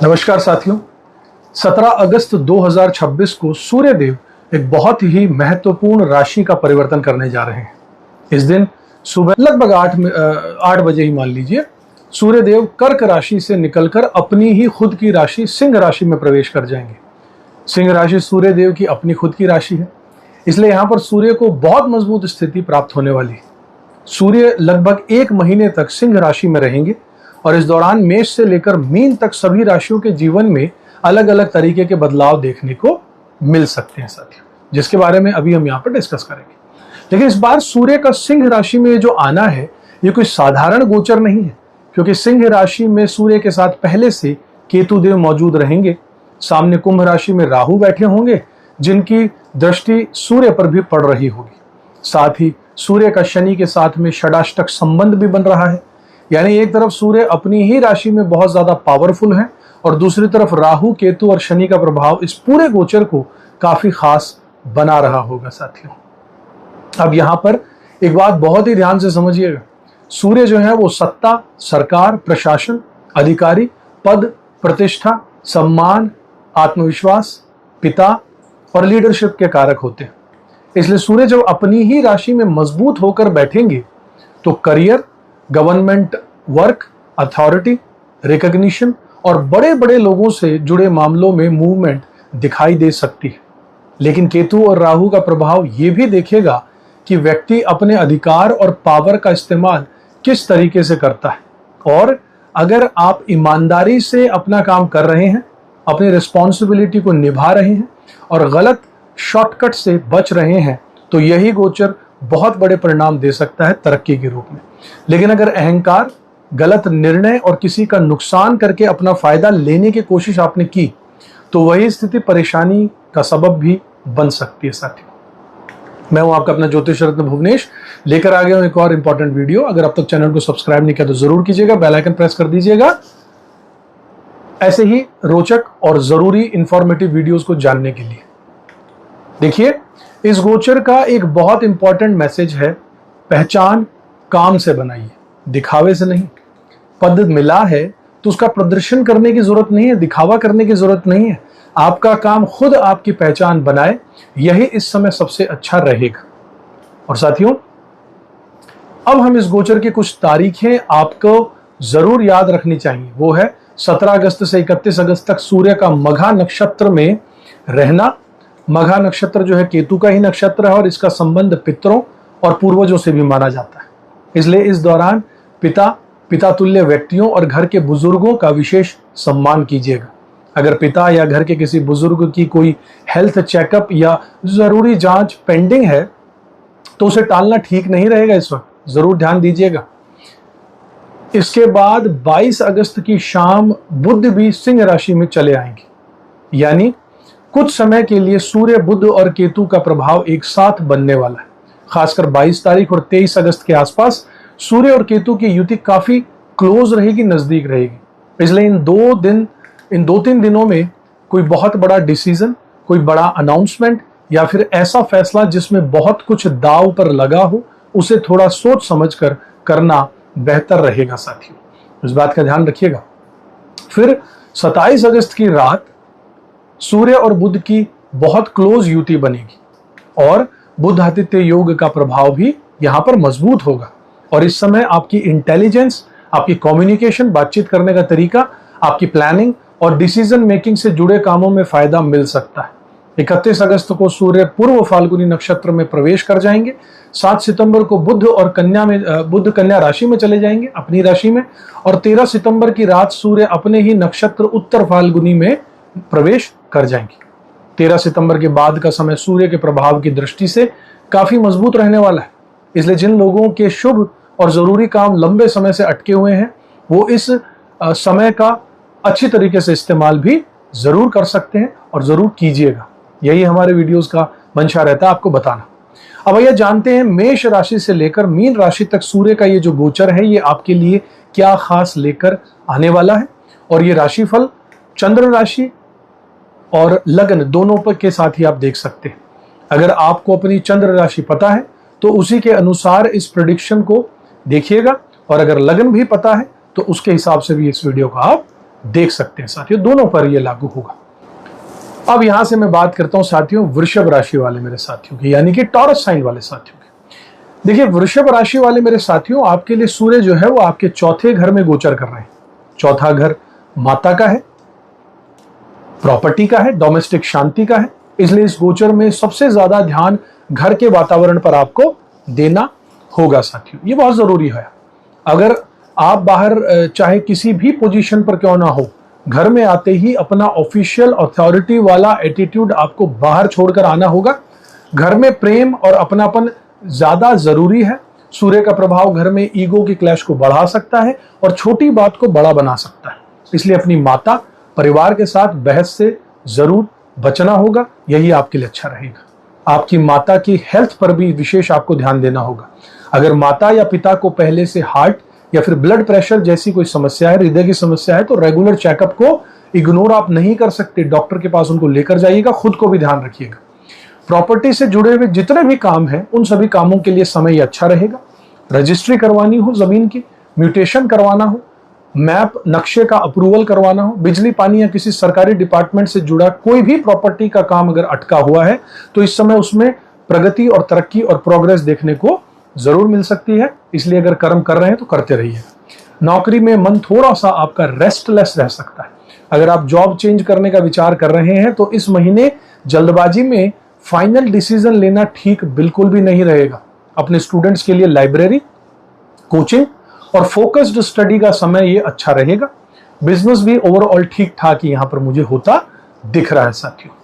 नमस्कार साथियों। 17 अगस्त 2026 को सूर्य देव एक बहुत ही महत्वपूर्ण राशि का परिवर्तन करने जा रहे हैं। इस दिन सुबह लगभग 8 बजे ही मान लीजिए, सूर्य देव कर्क राशि से निकलकर अपनी ही खुद की राशि सिंह राशि में प्रवेश कर जाएंगे। सिंह राशि सूर्य देव की अपनी खुद की राशि है, इसलिए यहाँ पर सूर्य को बहुत मजबूत स्थिति प्राप्त होने वाली है। सूर्य लगभग 1 महीने तक सिंह राशि में रहेंगे और इस दौरान मेष से लेकर मीन तक सभी राशियों के जीवन में अलग अलग तरीके के बदलाव देखने को मिल सकते हैं साथियों, जिसके बारे में अभी हम यहाँ पर डिस्कस करेंगे। लेकिन इस बार सूर्य का सिंह राशि में जो आना है, ये कोई साधारण गोचर नहीं है, क्योंकि सिंह राशि में सूर्य के साथ पहले से केतु देव मौजूद रहेंगे। सामने कुंभ राशि में राहु बैठे होंगे, जिनकी दृष्टि सूर्य पर भी पड़ रही होगी। साथ ही सूर्य का शनि के साथ में षडाष्टक संबंध भी बन रहा है, यानी एक तरफ सूर्य अपनी ही राशि में बहुत ज्यादा पावरफुल है और दूसरी तरफ राहु, केतु और शनि का प्रभाव इस पूरे गोचर को काफी खास बना रहा होगा साथियों। अब यहाँ पर एक बात बहुत ही ध्यान से समझिएगा। सूर्य जो है वो सत्ता, सरकार, प्रशासन, अधिकारी, पद, प्रतिष्ठा, सम्मान, आत्मविश्वास, पिता और लीडरशिप के कारक होते हैं। इसलिए सूर्य जब अपनी ही राशि में मजबूत होकर बैठेंगे तो career, government work, authority, recognition और बड़े बड़े लोगों से जुड़े मामलों में मूवमेंट दिखाई दे सकती है। लेकिन केतु और राहु का प्रभाव ये भी देखेगा कि व्यक्ति अपने अधिकार और पावर का इस्तेमाल किस तरीके से करता है, और अगर आप ईमानदारी से अपना काम कर रहे हैं, अपनी रिस्पॉन्सिबिलिटी को निभा रहे हैं और गलत शॉर्टकट से बच रहे हैं, तो यही गोचर बहुत बड़े परिणाम दे सकता है तरक्की के रूप में। लेकिन अगर अहंकार, गलत निर्णय और किसी का नुकसान करके अपना फायदा लेने की कोशिश आपने की, तो वही स्थिति परेशानी का सबब भी बन सकती है साथियों। मैं हूं आपका अपना ज्योतिष रत्न भुवनेश, लेकर आ गया हूं एक और इंपॉर्टेंट वीडियो। अगर अब तक चैनल को सब्सक्राइब नहीं किया तो जरूर कीजिएगा, बेल आइकन प्रेस कर दीजिएगा ऐसे ही रोचक और जरूरी इंफॉर्मेटिव वीडियोस को जानने के लिए। देखिए, इस गोचर का एक बहुत इंपॉर्टेंट मैसेज है, पहचान काम से बनाइए, दिखावे से नहीं। पद मिला है तो उसका प्रदर्शन करने की जरूरत नहीं है, दिखावा करने की जरूरत नहीं है। आपका काम खुद आपकी पहचान बनाए, यही इस समय सबसे अच्छा रहेगा। और साथियों, अब हम इस गोचर की कुछ तारीखें आपको जरूर याद रखनी चाहिए। वो है 17 अगस्त से 31 अगस्त तक सूर्य का मघा नक्षत्र में रहना। मघा नक्षत्र जो है केतु का ही नक्षत्र है और इसका संबंध पितरों और पूर्वजों से भी माना जाता है। इसलिए इस दौरान पिता तुल्य व्यक्तियों और घर के बुजुर्गों का विशेष सम्मान कीजिएगा। अगर पिता या घर के किसी बुजुर्ग की कोई हेल्थ चेकअप या जरूरी जांच पेंडिंग है तो उसे टालना ठीक नहीं रहेगा, इस वक्त जरूर ध्यान दीजिएगा। इसके बाद 22 अगस्त की शाम बुध भी सिंह राशि में चले आएंगे, यानी कुछ समय के लिए सूर्य, बुध और केतु का प्रभाव एक साथ बनने वाला है। खासकर 22 तारीख और 23 अगस्त के आसपास सूर्य और केतु की युति काफी क्लोज रहेगी, नजदीक रहेगी। इसलिए इन 2-3 दिनों में कोई बहुत बड़ा डिसीजन, कोई बड़ा अनाउंसमेंट या फिर ऐसा फैसला जिसमें बहुत कुछ दांव पर लगा हो, उसे थोड़ा सोच समझ कर करना बेहतर रहेगा साथियों। इस बात का ध्यान रखिएगा। फिर 27 अगस्त की रात सूर्य और बुध की बहुत क्लोज युति बनेगी और बुध आदित्य योग का प्रभाव भी यहां पर मजबूत होगा। और इस समय आपकी इंटेलिजेंस, आपकी कम्युनिकेशन, बातचीत करने का तरीका, आपकी प्लानिंग और डिसीजन मेकिंग से जुड़े कामों में फायदा मिल सकता है। 31 अगस्त को सूर्य पूर्व फाल्गुनी नक्षत्र में प्रवेश कर जाएंगे। 7 सितंबर को बुध कन्या राशि में चले जाएंगे, अपनी राशि में। और 13 सितंबर की रात सूर्य अपने ही नक्षत्र उत्तर फाल्गुनी में प्रवेश कर जाएंगे। 13 सितंबर के बाद का समय सूर्य के प्रभाव की दृष्टि से काफी मजबूत रहने वाला है। इसलिए जिन लोगों के शुभ और जरूरी काम लंबे समय से अटके हुए हैं, वो इस समय का अच्छी तरीके से इस्तेमाल भी जरूर कर सकते हैं और जरूर कीजिएगा। यही हमारे वीडियोस का मंशा रहता है, आपको बताना। अब भैया जानते हैं मेष राशि से लेकर मीन राशि तक सूर्य का ये जो गोचर है, ये आपके लिए क्या खास लेकर आने वाला है। और ये राशिफल चंद्र राशि और लग्न दोनों पर के साथ ही आप देख सकते हैं। अगर आपको अपनी चंद्र राशि पता है तो उसी के अनुसार इस प्रेडिक्शन को देखिएगा, और अगर लग्न भी पता है तो उसके हिसाब से भी इस वीडियो को आप देख सकते हैं साथियों, दोनों पर यह लागू होगा। अब यहां से मैं बात करता हूं साथियों वृषभ राशि वाले मेरे साथियों की, यानी कि टॉरस साइन वाले साथियों की। देखिए वृषभ राशि वाले मेरे साथियों, आपके लिए सूर्य जो है वो आपके चौथे घर में गोचर कर रहे हैं। चौथा घर माता का है, प्रॉपर्टी का है, डोमेस्टिक शांति का है। इसलिए इस गोचर में सबसे ज्यादा ध्यान घर के वातावरण पर आपको देना होगा साथियों, ये बहुत जरूरी है। अगर आप बाहर चाहे किसी भी पोजीशन पर क्यों ना हो, घर में आते ही अपना ऑफिशियल अथॉरिटी वाला एटीट्यूड आपको बाहर छोड़कर आना होगा। घर में प्रेम और अपनापन ज्यादा जरूरी है। सूर्य का प्रभाव घर में ईगो की क्लैश को बढ़ा सकता है और छोटी बात को बड़ा बना सकता है। इसलिए अपनी माता, परिवार के साथ बहस से जरूर बचना होगा, यही आपके लिए अच्छा रहेगा। आपकी माता की हेल्थ पर भी विशेष आपको ध्यान देना होगा। अगर माता या पिता को पहले से हार्ट या फिर ब्लड प्रेशर जैसी कोई समस्या है, हृदय की समस्या है, तो रेगुलर चेकअप को इग्नोर आप नहीं कर सकते, डॉक्टर के पास उनको लेकर जाइएगा, खुद को भी ध्यान रखिएगा। प्रॉपर्टी से जुड़े हुए जितने भी काम हैं उन सभी कामों के लिए समय अच्छा रहेगा। रजिस्ट्री करवानी हो जमीन की, म्यूटेशन करवाना हो, मैप नक्शे का अप्रूवल करवाना हो, बिजली पानी या किसी सरकारी डिपार्टमेंट से जुड़ा कोई भी प्रॉपर्टी का काम अगर अटका हुआ है तो इस समय उसमें प्रगति और तरक्की और प्रोग्रेस देखने को जरूर मिल सकती है। इसलिए अगर कर्म कर रहे हैं तो करते रहिए। नौकरी में मन थोड़ा सा आपका रेस्टलेस रह सकता है। अगर आप जॉब चेंज करने का विचार कर रहे हैं तो इस महीने जल्दबाजी में फाइनल डिसीजन लेना ठीक बिल्कुल भी नहीं रहेगा। अपने स्टूडेंट्स के लिए लाइब्रेरी, कोचिंग और फोकस्ड स्टडी का समय ये अच्छा रहेगा। बिजनेस भी ओवरऑल ठीक ठाक ही यहां पर मुझे होता दिख रहा है साथियों।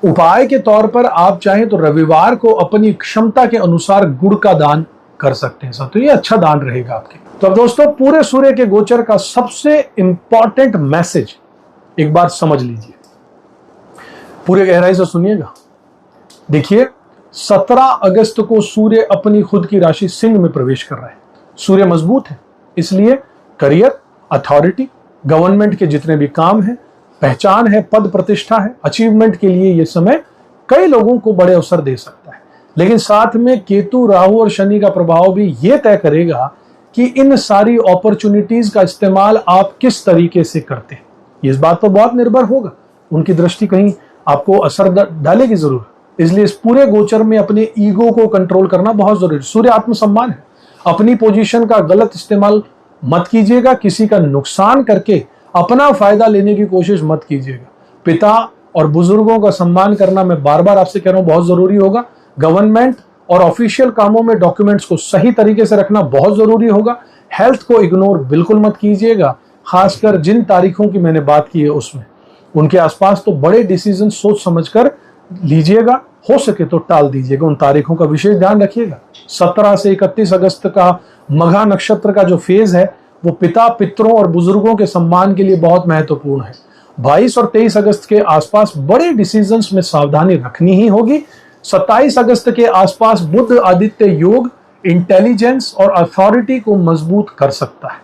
उपाय के तौर पर आप चाहें तो रविवार को अपनी क्षमता के अनुसार गुड़ का दान कर सकते हैं साथियों, ये अच्छा दान रहेगा आपके। तो अब दोस्तों पूरे सूर्य के गोचर का सबसे इंपॉर्टेंट मैसेज एक बार समझ लीजिए, पूरे गहराई से सुनिएगा। देखिए 17 अगस्त को सूर्य अपनी खुद की राशि सिंह में प्रवेश कर रहा है। सूर्य मजबूत है, इसलिए करियर, अथॉरिटी, गवर्नमेंट के जितने भी काम हैं, पहचान है, पद प्रतिष्ठा है, अचीवमेंट के लिए यह समय कई लोगों को बड़े अवसर दे सकता है। लेकिन साथ में केतु, राहु और शनि का प्रभाव भी यह तय करेगा कि इन सारी अपॉर्चुनिटीज का इस्तेमाल आप किस तरीके से करते हैं। इस बात पर बहुत निर्भर होगा, उनकी दृष्टि कहीं आपको असर डालेगी जरूर। इसलिए इस पूरे गोचर में अपने ईगो को कंट्रोल करना बहुत जरूरी है। सूर्य आत्मसम्मान है, अपनी पोजीशन का गलत इस्तेमाल मत कीजिएगा, किसी का नुकसान करके अपना फायदा लेने की कोशिश मत कीजिएगा। पिता और बुजुर्गों का सम्मान करना मैं बार बार आपसे कह रहा हूं बहुत जरूरी होगा। गवर्नमेंट और ऑफिशियल कामों में डॉक्यूमेंट्स को सही तरीके से रखना बहुत जरूरी होगा। हेल्थ को इग्नोर बिल्कुल मत कीजिएगा, खासकर जिन तारीखों की मैंने बात की है उसमें। उनके आसपास तो बड़े डिसीजन सोच समझकर लीजिएगा, हो सके तो टाल दीजिएगा, उन तारीखों का विशेष ध्यान रखिएगा। 17 से 31 अगस्त का मघा नक्षत्र का जो फेज है वो पिता, पितरों और बुजुर्गों के सम्मान के लिए बहुत महत्वपूर्ण है। 22 और 23 अगस्त के आसपास बड़े डिसीजंस में सावधानी रखनी ही होगी। 27 अगस्त के आसपास बुध आदित्य योग इंटेलिजेंस और अथॉरिटी को मजबूत कर सकता है।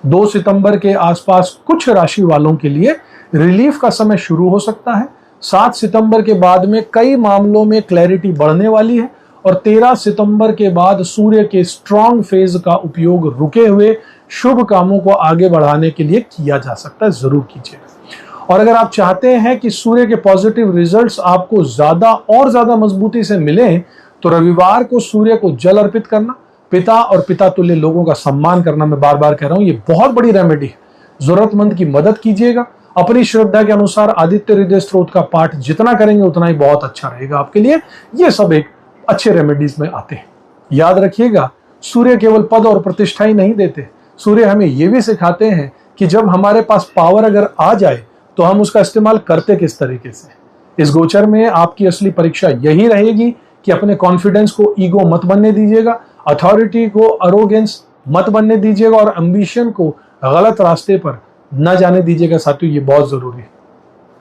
2 सितंबर के आसपास कुछ राशि वालों के लिए रिलीफ का समय शुरू हो सकता है। 7 सितंबर के बाद में कई मामलों में क्लैरिटी बढ़ने वाली है और 13 सितंबर के बाद सूर्य के स्ट्रॉन्ग फेज का उपयोग रुके हुए शुभ कामों को आगे बढ़ाने के लिए किया जा सकता है, जरूर कीजिएगा। और अगर आप चाहते हैं कि सूर्य के पॉजिटिव रिजल्ट्स आपको ज्यादा और ज्यादा मजबूती से मिलें तो रविवार को सूर्य को जल अर्पित करना, पिता और पिता तुल्य लोगों का सम्मान करना, मैं बार बार कह रहा हूं ये बहुत बड़ी रेमेडी है। जरूरतमंद की मदद कीजिएगा। अपनी श्रद्धा के अनुसार आदित्य हृदय स्त्रोत का पाठ जितना करेंगे उतना ही बहुत अच्छा रहेगा आपके लिए। ये सब एक अच्छे रेमेडीज में आते हैं। याद रखिएगा, सूर्य केवल पद और प्रतिष्ठा ही नहीं देते, सूर्य हमें यह भी सिखाते हैं कि जब हमारे पास पावर अगर आ जाए तो हम उसका इस्तेमाल करते किस तरीके से। इस गोचर में आपकी असली परीक्षा यही रहेगी कि अपने कॉन्फिडेंस को ईगो मत बनने दीजिएगा, अथॉरिटी को अरोगेंस मत बनने दीजिएगा और एम्बिशन को गलत रास्ते पर न जाने दीजिएगा साथियों, ये बहुत जरूरी है।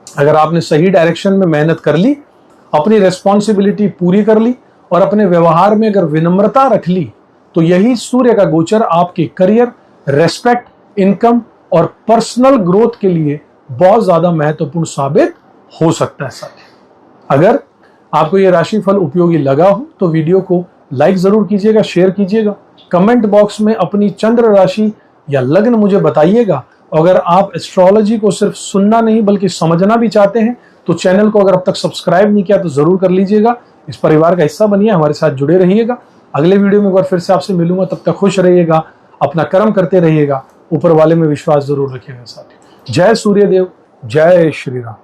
अगर आपने सही डायरेक्शन में मेहनत कर ली, अपनी रिस्पॉन्सिबिलिटी पूरी कर ली और अपने व्यवहार में अगर विनम्रता रख ली तो यही सूर्य का गोचर आपके करियर, रेस्पेक्ट, इनकम और पर्सनल ग्रोथ के लिए बहुत ज्यादा महत्वपूर्ण साबित हो सकता है साथियों। अगर आपको यह राशिफल उपयोगी लगा हो तो वीडियो को लाइक जरूर कीजिएगा, शेयर कीजिएगा, कमेंट बॉक्स में अपनी चंद्र राशि या लग्न मुझे बताइएगा अगर आप एस्ट्रोलॉजी को सिर्फ सुनना नहीं बल्कि समझना भी चाहते हैं तो चैनल को अगर अब तक सब्सक्राइब नहीं किया तो जरूर कर लीजिएगा। इस परिवार का हिस्सा बनिए, हमारे साथ जुड़े रहिएगा। अगले वीडियो में एक बार फिर से आपसे मिलूंगा, तब तक खुश रहिएगा, अपना कर्म करते रहिएगा, ऊपर वाले में विश्वास जरूर रखिएगा साथियों। जय सूर्यदेव, जय श्री राम।